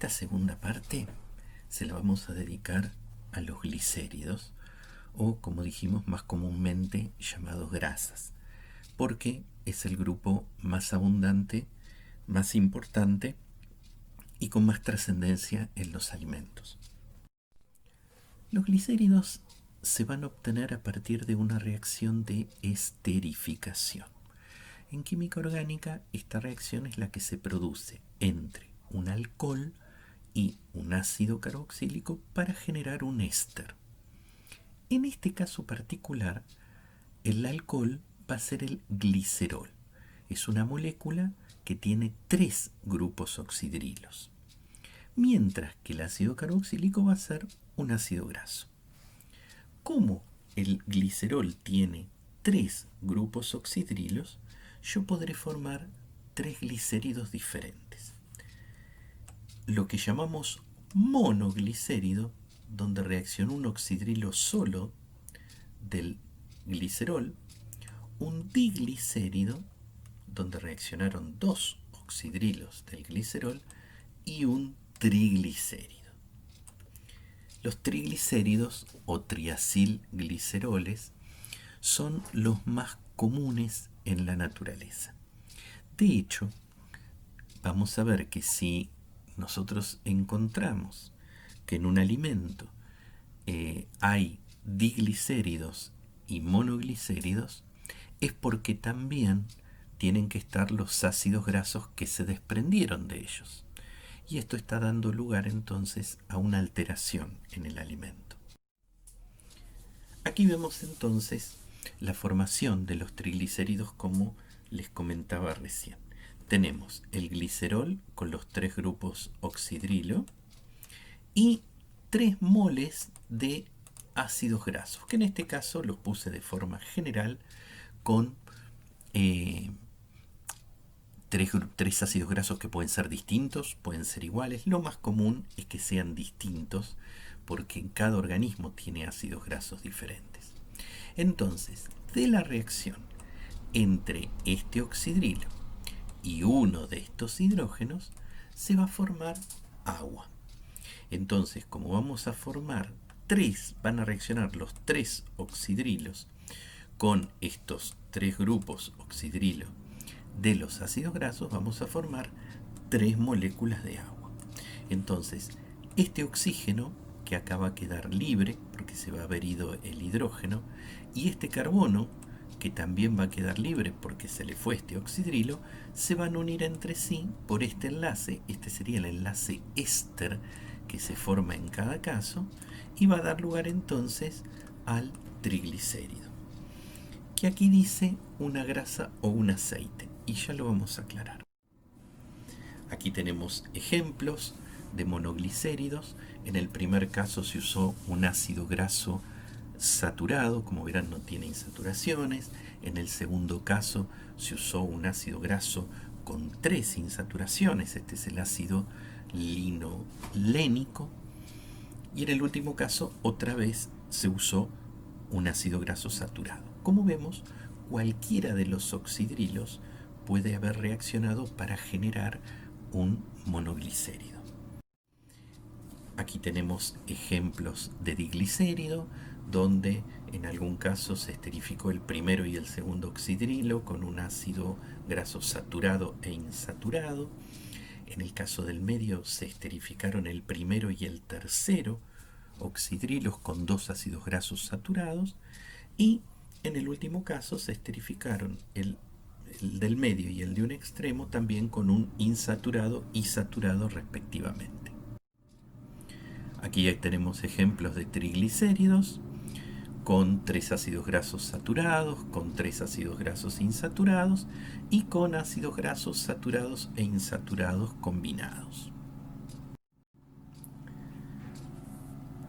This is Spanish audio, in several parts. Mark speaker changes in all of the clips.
Speaker 1: Esta segunda parte se la vamos a dedicar a los glicéridos, o como dijimos más comúnmente llamados grasas, porque es el grupo más abundante, más importante y con más trascendencia en los alimentos. Los glicéridos se van a obtener a partir de una reacción de esterificación. En química orgánica, esta reacción es la que se produce entre un alcohol y un ácido carboxílico para generar un éster. En este caso particular, el alcohol va a ser el glicerol. Es una molécula que tiene 3 grupos oxidrilos, mientras que el ácido carboxílico va a ser un ácido graso. Como el glicerol tiene 3 grupos oxidrilos, yo podré formar 3 glicéridos diferentes. Lo que llamamos monoglicérido, donde reaccionó un oxidrilo solo del glicerol, un diglicérido, donde reaccionaron 2 oxidrilos del glicerol, y un triglicérido. Los triglicéridos o triacilgliceroles son los más comunes en la naturaleza. De hecho, vamos a ver que si nosotros encontramos que en un alimento hay diglicéridos y monoglicéridos, es porque también tienen que estar los ácidos grasos que se desprendieron de ellos. Y esto está dando lugar entonces a una alteración en el alimento. Aquí vemos entonces la formación de los triglicéridos como les comentaba recién. Tenemos el glicerol con los 3 grupos oxidrilo y 3 moles de ácidos grasos, que en este caso los puse de forma general con 3 ácidos grasos que pueden ser distintos, pueden ser iguales. Lo más común es que sean distintos porque cada organismo tiene ácidos grasos diferentes. Entonces, de la reacción entre este oxidrilo y uno de estos hidrógenos, se va a formar agua. Entonces, como vamos a formar 3, van a reaccionar los 3 oxidrilos con estos 3 grupos oxidrilo de los ácidos grasos, vamos a formar 3 moléculas de agua. Entonces, este oxígeno, que acá va a quedar libre porque se va a haber ido el hidrógeno, y este carbono, que también va a quedar libre porque se le fue este oxidrilo, se van a unir entre sí por este enlace. Este sería el enlace éster que se forma en cada caso, y va a dar lugar entonces al triglicérido, que aquí dice una grasa o un aceite, y ya lo vamos a aclarar. Aquí tenemos ejemplos de monoglicéridos. En el primer caso se usó un ácido graso saturado, como verán no tiene insaturaciones. En el segundo caso se usó un ácido graso con 3 insaturaciones, este es el ácido linolénico. Y en el último caso otra vez se usó un ácido graso saturado. Como vemos, cualquiera de los oxidrilos puede haber reaccionado para generar un monoglicérido. Aquí tenemos ejemplos de diglicérido, donde en algún caso se esterificó el primero y el segundo oxidrilo con un ácido graso saturado e insaturado. En el caso del medio se esterificaron el primero y el tercero oxidrilos con 2 ácidos grasos saturados, y en el último caso se esterificaron el del medio y el de un extremo también con un insaturado y saturado respectivamente. Aquí ya tenemos ejemplos de triglicéridos con 3 ácidos grasos saturados, con 3 ácidos grasos insaturados y con ácidos grasos saturados e insaturados combinados.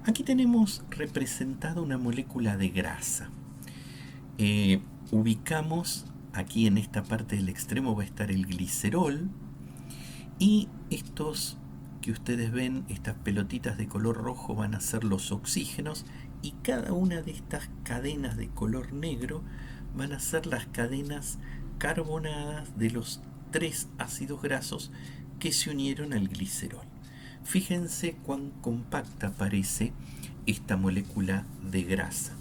Speaker 1: Aquí tenemos representada una molécula de grasa. Ubicamos aquí en esta parte del extremo va a estar el glicerol, y estos que ustedes ven, estas pelotitas de color rojo, van a ser los oxígenos, y cada una de estas cadenas de color negro van a ser las cadenas carbonadas de los 3 ácidos grasos que se unieron al glicerol. Fíjense cuán compacta parece esta molécula de grasa.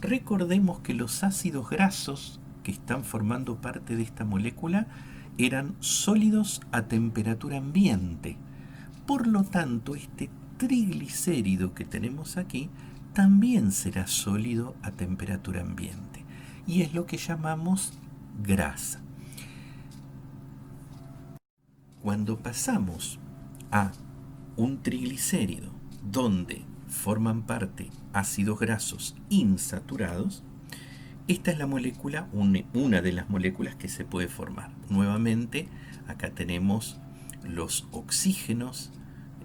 Speaker 1: Recordemos que los ácidos grasos que están formando parte de esta molécula eran sólidos a temperatura ambiente. Por lo tanto, este triglicérido que tenemos aquí también será sólido a temperatura ambiente. Y es lo que llamamos grasa. Cuando pasamos a un triglicérido donde forman parte ácidos grasos insaturados, esta es la molécula, una de las moléculas que se puede formar. Nuevamente, acá tenemos los oxígenos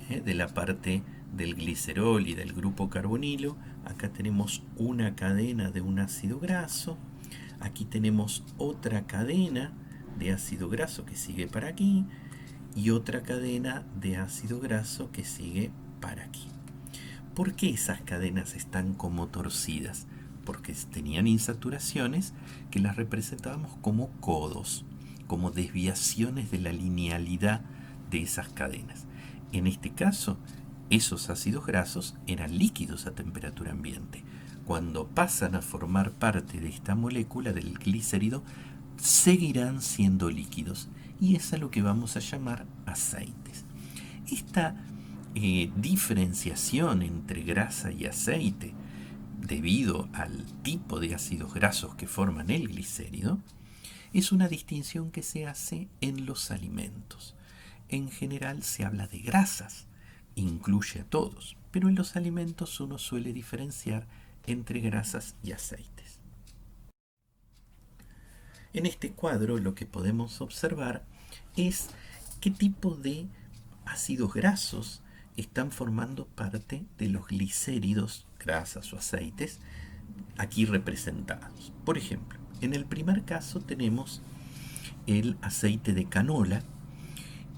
Speaker 1: de la parte del glicerol y del grupo carbonilo. Acá tenemos una cadena de un ácido graso. Aquí tenemos otra cadena de ácido graso que sigue para aquí y otra cadena de ácido graso que sigue para aquí. ¿Por qué esas cadenas están como torcidas? Porque tenían insaturaciones que las representábamos como codos, como desviaciones de la linealidad de esas cadenas. En este caso, esos ácidos grasos eran líquidos a temperatura ambiente. Cuando pasan a formar parte de esta molécula del glicérido, seguirán siendo líquidos, y es a lo que vamos a llamar aceites. Esta diferenciación entre grasa y aceite, debido al tipo de ácidos grasos que forman el glicérido, es una distinción que se hace en los alimentos. En general se habla de grasas, incluye a todos, pero en los alimentos uno suele diferenciar entre grasas y aceites. En este cuadro lo que podemos observar es qué tipo de ácidos grasos están formando parte de los glicéridos, grasas o aceites, aquí representados. Por ejemplo, en el primer caso tenemos el aceite de canola,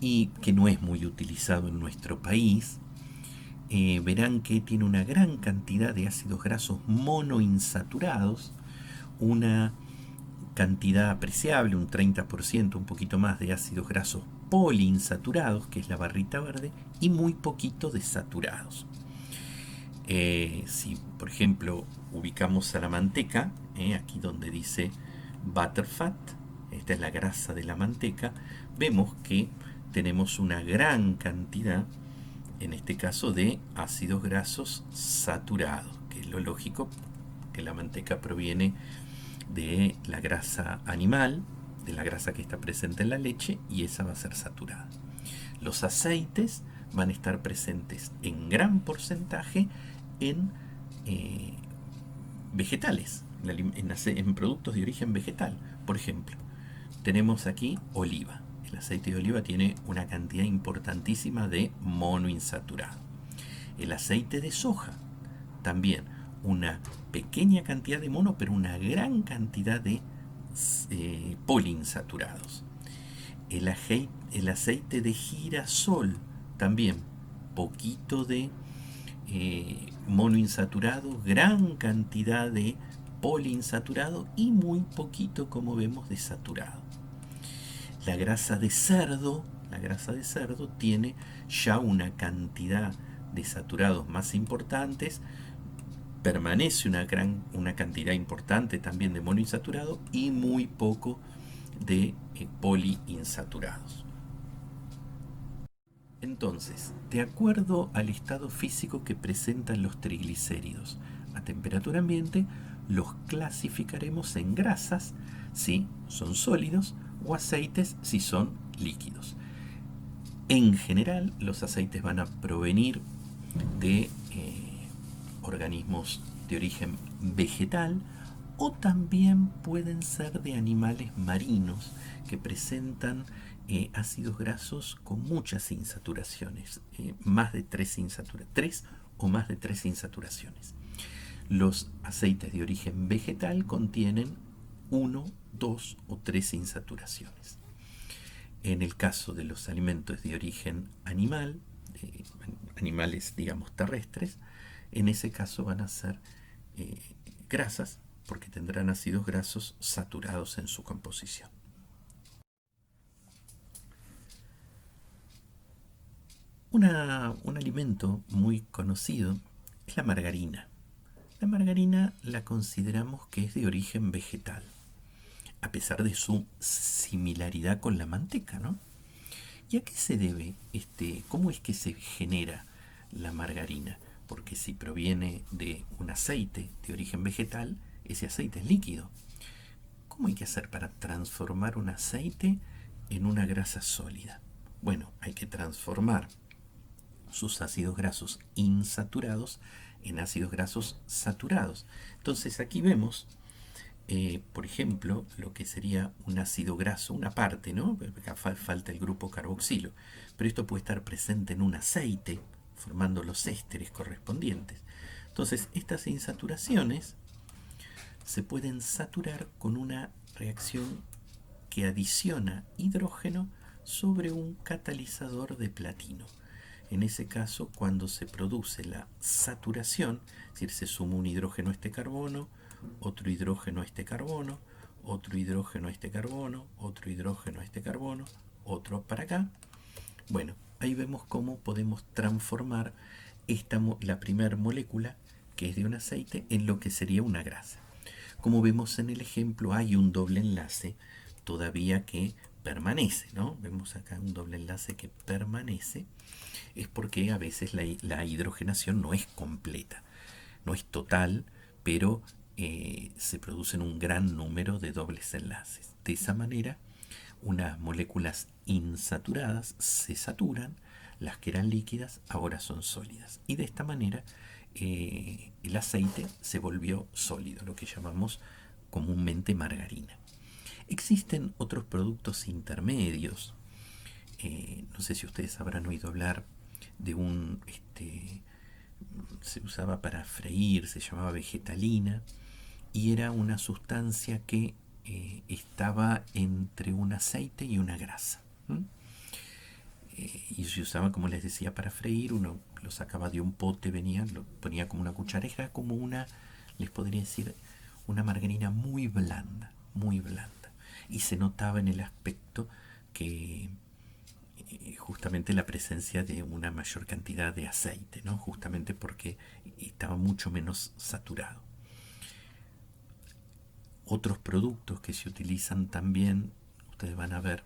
Speaker 1: y que no es muy utilizado en nuestro país. Verán que tiene una gran cantidad de ácidos grasos monoinsaturados, una cantidad apreciable, un 30%, un poquito más de ácidos grasos poliinsaturados, que es la barrita verde, y muy poquito de saturados. Si, por ejemplo, ubicamos a la manteca, aquí donde dice butterfat, esta es la grasa de la manteca, vemos que tenemos una gran cantidad, en este caso, de ácidos grasos saturados, que es lo lógico, que la manteca proviene de la grasa animal, de la grasa que está presente en la leche, y esa va a ser saturada. Los aceites van a estar presentes en gran porcentaje en vegetales, en productos de origen vegetal. Por ejemplo, tenemos aquí oliva. El aceite de oliva tiene una cantidad importantísima de monoinsaturado. El aceite de soja también, una pequeña cantidad de mono, pero una gran cantidad de poliinsaturados. El aceite de girasol también, poquito de monoinsaturado, gran cantidad de poliinsaturado y muy poquito, como vemos, de saturado. La grasa de cerdo tiene ya una cantidad de saturados más importantes, permanece una cantidad importante también de monoinsaturado y muy poco de poliinsaturados. Entonces, de acuerdo al estado físico que presentan los triglicéridos a temperatura ambiente, los clasificaremos en grasas si son sólidos o aceites si son líquidos. En general, los aceites van a provenir de organismos de origen vegetal, o también pueden ser de animales marinos que presentan ácidos grasos con muchas insaturaciones, más de 3 o más de 3 insaturaciones. Los aceites de origen vegetal contienen 1, 2 o 3 insaturaciones. En el caso de los alimentos de origen animal, animales, digamos, terrestres, en ese caso van a ser grasas, porque tendrán ácidos grasos saturados en su composición. Un alimento muy conocido es la margarina. La margarina la consideramos que es de origen vegetal, a pesar de su similaridad con la manteca, ¿no? ¿Y a qué se debe cómo es que se genera la margarina? Porque si proviene de un aceite de origen vegetal, ese aceite es líquido. ¿Cómo hay que hacer para transformar un aceite en una grasa sólida? Bueno, hay que transformar sus ácidos grasos insaturados en ácidos grasos saturados. Entonces aquí vemos, por ejemplo, lo que sería un ácido graso, una parte, ¿no? Acá falta el grupo carboxilo, pero esto puede estar presente en un aceite, formando los ésteres correspondientes. Entonces, estas insaturaciones se pueden saturar con una reacción que adiciona hidrógeno sobre un catalizador de platino. En ese caso, cuando se produce la saturación, es decir, se suma un hidrógeno a este carbono, otro hidrógeno a este carbono, otro hidrógeno a este carbono, otro hidrógeno a este carbono, otro para acá. Bueno, ahí vemos cómo podemos transformar la primera molécula, que es de un aceite, en lo que sería una grasa. Como vemos en el ejemplo, hay un doble enlace todavía que permanece, ¿no? Vemos acá un doble enlace que permanece. Es porque a veces la hidrogenación no es completa, no es total, pero se producen un gran número de dobles enlaces. De esa manera, unas moléculas insaturadas se saturan, las que eran líquidas ahora son sólidas. Y de esta manera el aceite se volvió sólido, lo que llamamos comúnmente margarina. Existen otros productos intermedios. No sé si ustedes habrán oído hablar de se usaba para freír, se llamaba vegetalina, y era una sustancia que estaba entre un aceite y una grasa. Y se usaba, como les decía, para freír. Uno lo sacaba de un pote, lo ponía como una cuchara, era como les podría decir, una margarina muy blanda, muy blanda. Y se notaba en el aspecto que justamente la presencia de una mayor cantidad de aceite, ¿no? Justamente porque estaba mucho menos saturado. Otros productos que se utilizan también, ustedes van a ver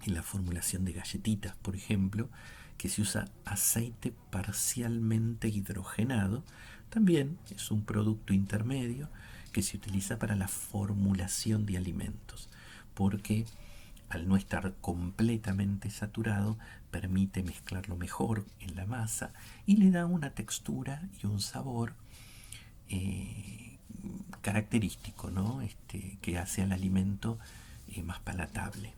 Speaker 1: en la formulación de galletitas, por ejemplo, que se usa aceite parcialmente hidrogenado. También es un producto intermedio que se utiliza para la formulación de alimentos, porque al no estar completamente saturado, permite mezclarlo mejor en la masa y le da una textura y un sabor característico, ¿no? Que hace al alimento más palatable.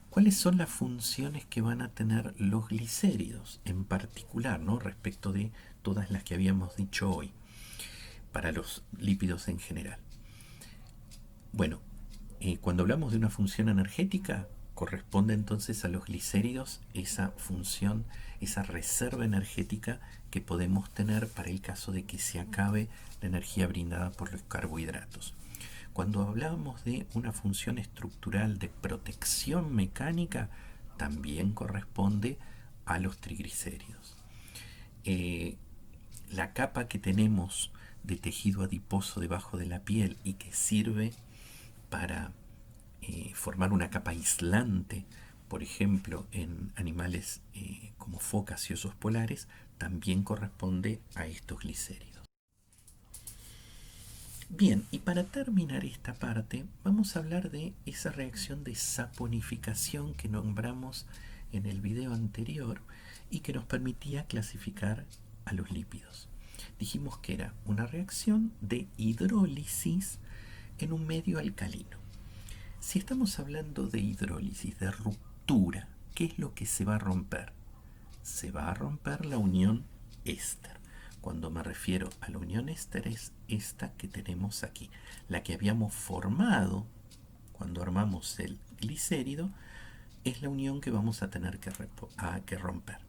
Speaker 1: ¿Cuáles son las funciones que van a tener los glicéridos en particular, ¿no? Respecto de todas las que habíamos dicho hoy, para los lípidos en general? Bueno, cuando hablamos de una función energética, corresponde entonces a los glicéridos esa función, esa reserva energética que podemos tener para el caso de que se acabe la energía brindada por los carbohidratos. Cuando hablamos de una función estructural de protección mecánica, también corresponde a los triglicéridos. La capa que tenemos de tejido adiposo debajo de la piel y que sirve para formar una capa aislante, por ejemplo, en animales como focas y osos polares, también corresponde a estos glicéridos. Bien, y para terminar esta parte, vamos a hablar de esa reacción de saponificación que nombramos en el video anterior y que nos permitía clasificar a los lípidos. Dijimos que era una reacción de hidrólisis en un medio alcalino. Si estamos hablando de hidrólisis, de ruptura, ¿qué es lo que se va a romper? Se va a romper la unión éster. Cuando me refiero a la unión éster es esta que tenemos aquí, la que habíamos formado cuando armamos el glicérido, es la unión que vamos a tener que romper.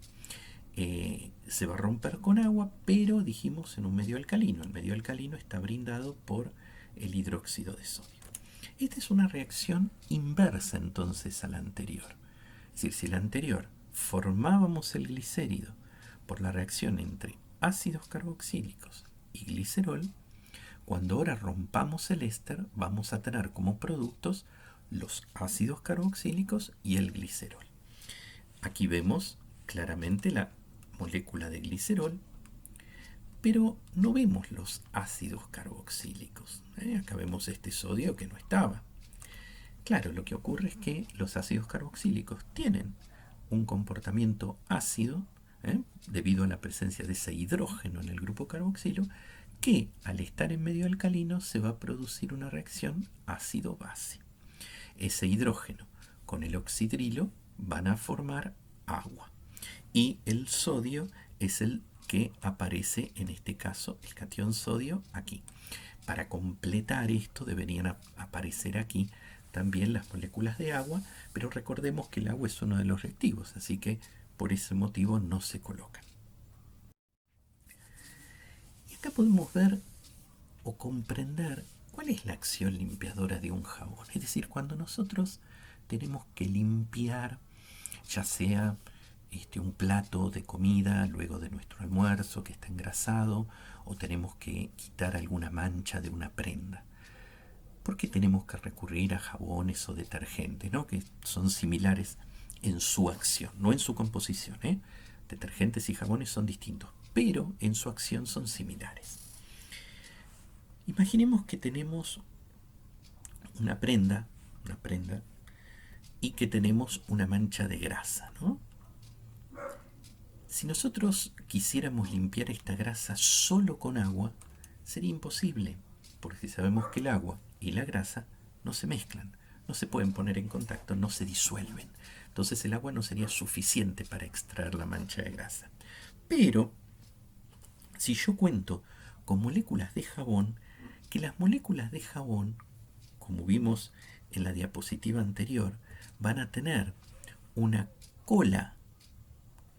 Speaker 1: Se va a romper con agua, pero dijimos en un medio alcalino. El medio alcalino está brindado por el hidróxido de sodio. Esta es una reacción inversa entonces a la anterior. decir, si el anterior formábamos el glicérido por la reacción entre ácidos carboxílicos y glicerol, cuando ahora rompamos el éster vamos a tener como productos los ácidos carboxílicos y el glicerol. Aquí vemos claramente la molécula de glicerol, pero no vemos los ácidos carboxílicos. Acá vemos este sodio que no estaba. Claro, lo que ocurre es que los ácidos carboxílicos tienen un comportamiento ácido, debido a la presencia de ese hidrógeno en el grupo carboxilo, que al estar en medio alcalino se va a producir una reacción ácido-base. Ese hidrógeno con el oxidrilo van a formar agua. Y el sodio es el que aparece, en este caso, el catión sodio aquí. Para completar esto deberían aparecer aquí también las moléculas de agua, pero recordemos que el agua es uno de los reactivos, así que por ese motivo no se colocan. Y acá podemos ver o comprender cuál es la acción limpiadora de un jabón. Es decir, cuando nosotros tenemos que limpiar, ya sea un plato de comida luego de nuestro almuerzo que está engrasado, o tenemos que quitar alguna mancha de una prenda. ¿Por qué tenemos que recurrir a jabones o detergentes, ¿no? Que son similares en su acción, no en su composición, Detergentes y jabones son distintos, pero en su acción son similares. Imaginemos que tenemos una prenda y que tenemos una mancha de grasa, ¿no? Si nosotros quisiéramos limpiar esta grasa solo con agua, sería imposible, porque sabemos que el agua y la grasa no se mezclan, no se pueden poner en contacto, no se disuelven. Entonces el agua no sería suficiente para extraer la mancha de grasa. Pero, si yo cuento con moléculas de jabón, que las moléculas de jabón, como vimos en la diapositiva anterior, van a tener una cola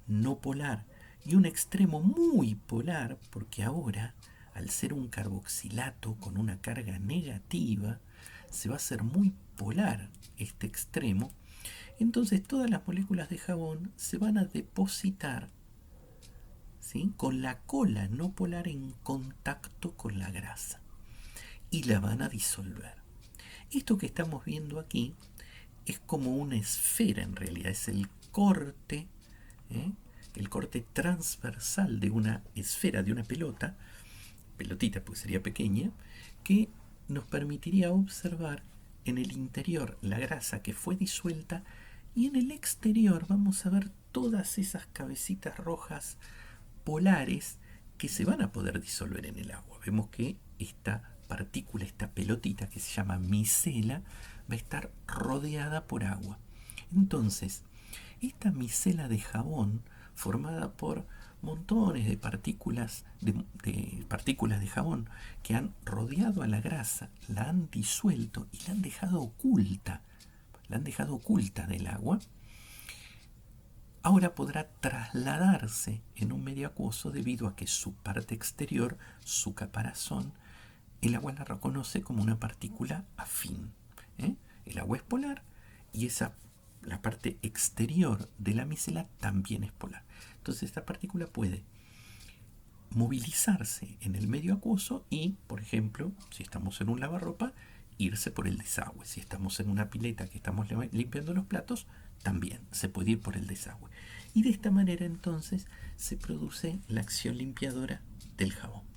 Speaker 1: no polar y un extremo muy polar, porque ahora, al ser un carboxilato con una carga negativa, se va a hacer muy polar este extremo. Entonces todas las moléculas de jabón se van a depositar, ¿sí?, con la cola no polar en contacto con la grasa y la van a disolver. Esto que estamos viendo aquí es como una esfera, en realidad es el corte transversal de una esfera, de una pelotita pues sería pequeña, que nos permitiría observar en el interior la grasa que fue disuelta, y en el exterior vamos a ver todas esas cabecitas rojas polares que se van a poder disolver en el agua. Vemos que esta partícula, esta pelotita que se llama micela, va a estar rodeada por agua. Entonces, esta micela de jabón, formada por montones de partículas de jabón que han rodeado a la grasa, la han disuelto y la han dejado oculta del agua, ahora podrá trasladarse en un medio acuoso debido a que su parte exterior, su caparazón, el agua la reconoce como una partícula afín. El agua es polar y la parte exterior de la micela también es polar. Entonces esta partícula puede movilizarse en el medio acuoso y, por ejemplo, si estamos en un lavarropa, irse por el desagüe. Si estamos en una pileta que estamos limpiando los platos, también se puede ir por el desagüe. Y de esta manera entonces se produce la acción limpiadora del jabón.